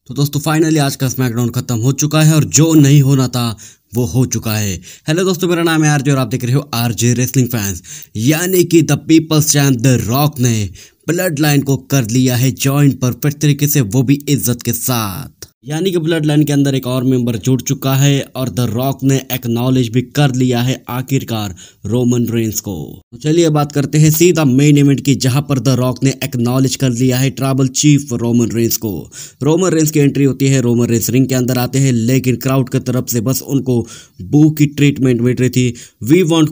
तो दोस्तों फाइनली आज का स्मैकडाउन खत्म हो चुका है और जो नहीं होना था वो हो चुका है। हेलो दोस्तों, मेरा नाम है आरजे और आप देख रहे हो आरजे रेसलिंग फैंस। यानी कि the people's champ the Rock ने ब्लड लाइन को कर लिया है ज्वाइन परफेक्ट तरीके से, वो भी इज्जत के साथ। यानी कि ब्लड लाइन के अंदर एक और मेंबर जुड़ चुका है और द रॉक ने एक्नॉलेज भी कर लिया है आखिरकार रोमन रेंस को। तो चलिए बात करते हैं सीधा मेन इवेंट की, जहां पर द रॉक ने एक्नॉलेज कर लिया है ट्राइबल चीफ रोमन रेंस को। रोमन रेंस की एंट्री होती है, रोमन रेंस रिंग के अंदर आते हैं, लेकिन क्राउड की तरफ से बस उनको बू की ट्रीटमेंट मिल रही थी। वी वांट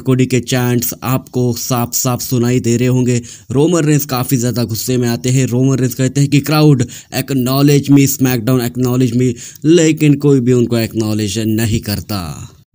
कोडी के चैंट्स आपको साफ साफ सुनाई दे रहे होंगे। रोमन रेंस काफी ज्यादा गुस्से में आते हैं। रोमन रेंस कहते हैं कि क्राउड एक्नॉलेज मी, स्मैकडाउन एक्नॉलेज मी, लेकिन कोई भी उनको एक्नॉलेज नहीं करता।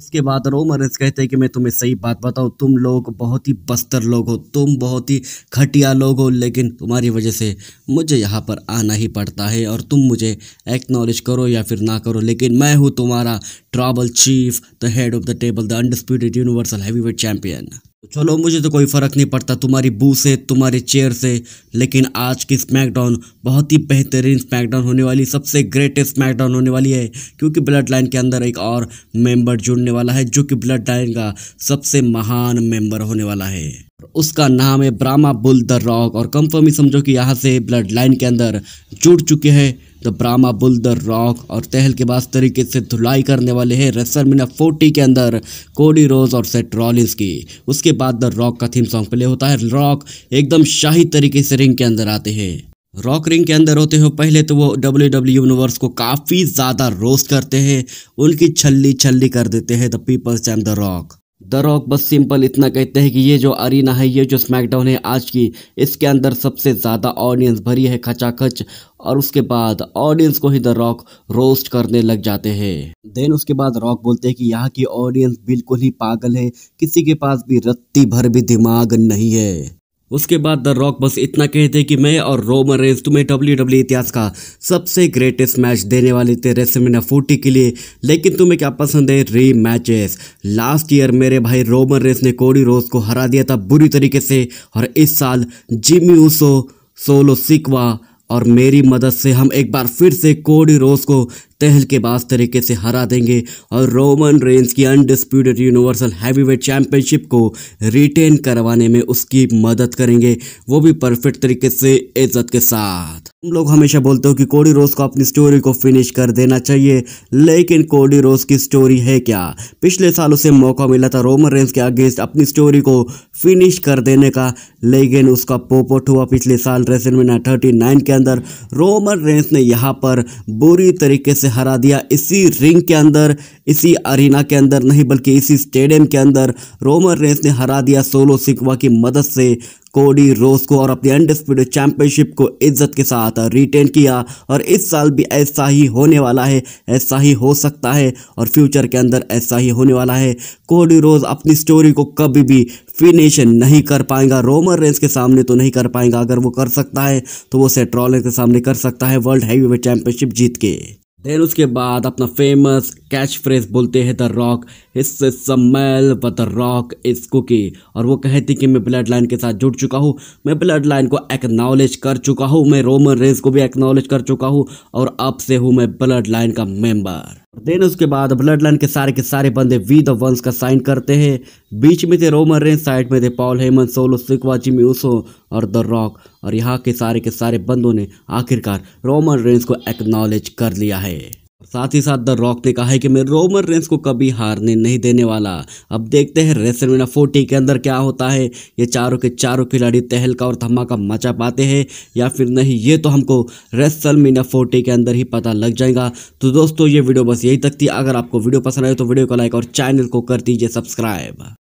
इसके बाद रोमन रेंस कहते हैं कि मैं तुम्हें सही बात बताऊं, तुम लोग बहुत ही बस्तर लोग हो, तुम बहुत ही घटिया लोग हो, लेकिन तुम्हारी वजह से मुझे यहाँ पर आना ही पड़ता है और तुम मुझे एक्नॉलेज करो या फिर ना करो, लेकिन मैं हूँ तुम्हारा tribal chief, the head of the table, the undisputed universal heavyweight champion. चलो मुझे तो कोई फ़र्क नहीं पड़ता तुम्हारी बू से, तुम्हारे चेयर से, लेकिन आज की स्मैकडाउन बहुत ही बेहतरीन स्मैकडाउन होने वाली, सबसे ग्रेटेस्ट स्मैकडाउन होने वाली है, क्योंकि ब्लड लाइन के अंदर एक और मेंबर जुड़ने वाला है जो कि ब्लड लाइन का सबसे महान मेंबर होने वाला है। उसका नाम है ब्रामा बुल द रॉक, और कंफर्म ही समझो कि यहाँ से ब्लड लाइन के अंदर जुड़ चुके हैं द ब्रामा बुल द रॉक, और तहलकेबाज तरीके से धुलाई करने वाले हैं रेसलमेनिया 40 के अंदर कोडी रोज और सेथ रॉलिंस की। उसके बाद द रॉक का थीम सॉन्ग प्ले होता है। रॉक एकदम शाही तरीके से रिंग के अंदर आते हैं। रॉक रिंग के अंदर होते हो पहले तो वो WWE यूनिवर्स को काफ़ी ज़्यादा रोस्ट करते हैं, उनकी छल्ली छल्ली कर देते हैं the people's champ the Rock. The Rock बस सिंपल इतना कहते हैं कि ये जो अरीना है, ये जो स्मैकडाउन है आज की, इसके अंदर सबसे ज़्यादा ऑडियंस भरी है खचाखच, और उसके बाद ऑडियंस को ही द रॉक रोस्ट करने लग जाते हैं। देन उसके बाद रॉक बोलते हैं कि यहाँ की ऑडियंस बिल्कुल ही पागल है, किसी के पास भी रत्ती भर भी दिमाग नहीं है। उसके बाद द रॉक बस इतना कहते हैं कि मैं और रोमन रेंस तुम्हें WWE इतिहास का सबसे ग्रेटेस्ट मैच देने वाले थे रेसलमेनिया 40 के लिए, लेकिन तुम्हें क्या पसंद है री मैचेस। लास्ट ईयर मेरे भाई रोमन रेंस ने कोडी रोज को हरा दिया था बुरी तरीके से, और इस साल जिमी ऊसो, सोलो सिकवा और मेरी मदद से हम एक बार फिर से कोडी रोज को तहलकेबाज तरीके से हरा देंगे और रोमन रेंस की अनडिस्प्यूटेड यूनिवर्सल हैवीवेट चैंपियनशिप को रिटेन करवाने में उसकी मदद करेंगे, वो भी परफेक्ट तरीके से इज्जत के साथ। हम लोग हमेशा बोलते हो कि कोडी रोज को अपनी स्टोरी को फिनिश कर देना चाहिए, लेकिन कोडी रोज की स्टोरी है क्या? पिछले साल उसे मौका मिला था रोमन रेंस के अगेंस्ट अपनी स्टोरी को फिनिश कर देने का, लेकिन उसका पोपट हुआ पिछले साल रेसलमेनिया 39 के अंदर। रोमन रेंस ने यहाँ पर बुरी तरीके से हरा दिया, इसी रिंग के अंदर, इसी अरीना के अंदर नहीं बल्कि इसी स्टेडियम के अंदर रोमन रेंस ने हरा दिया सोलो सिकवा की मदद से कोडी रोज को, और अपनी अनडिस्प्यूटेड चैंपियनशिप को इज्जत के साथ रिटेन किया। और इस साल भी ऐसा ही होने वाला है, ऐसा ही हो सकता है और फ्यूचर के अंदर ऐसा ही होने वाला है। कोडी रोज अपनी स्टोरी को कभी भी फिनिश नहीं कर पाएगा, रोमन रेंस के सामने तो नहीं कर पाएगा। अगर वो कर सकता है तो वो सेथ रॉलिंस के सामने कर सकता है वर्ल्ड हैवीवेट चैंपियनशिप जीत के। देन उसके बाद अपना फेमस कैच फ्रेज बोलते हैं द रॉक, इससे smell but the Rock is कुकी, और वो कहती कि मैं ब्लड लाइन के साथ जुड़ चुका हूँ, मैं ब्लड लाइन को एक्नॉलेज कर चुका हूँ, मैं रोमन रेंस को भी एक्नॉलेज कर चुका हूँ, और अब से हूँ मैं ब्लड लाइन का मेंबर। देन उसके बाद ब्लड लाइन के सारे बंदे वी द वंस का साइन करते हैं। बीच में थे रोमन रेंस, साइड में थे Paul Heyman, Solo Sikoa, Jimmy Uso और द रॉक, और यहाँ के सारे बंदों ने आखिरकार रोमन रेंस को एक्नॉलेज कर लिया है। साथ ही साथ द रॉक ने कहा है कि मैं रोमन रेंस को कभी हारने नहीं देने वाला। अब देखते हैं रेसलमेनिया 40 के अंदर क्या होता है, ये चारों के चारों खिलाड़ी तहलका और धमाका मचा पाते हैं या फिर नहीं, ये तो हमको रेसलमेनिया 40 के अंदर ही पता लग जाएगा। तो दोस्तों ये वीडियो बस यही तक थी। अगर आपको वीडियो पसंद आए तो वीडियो को लाइक और चैनल को कर दीजिए सब्सक्राइब।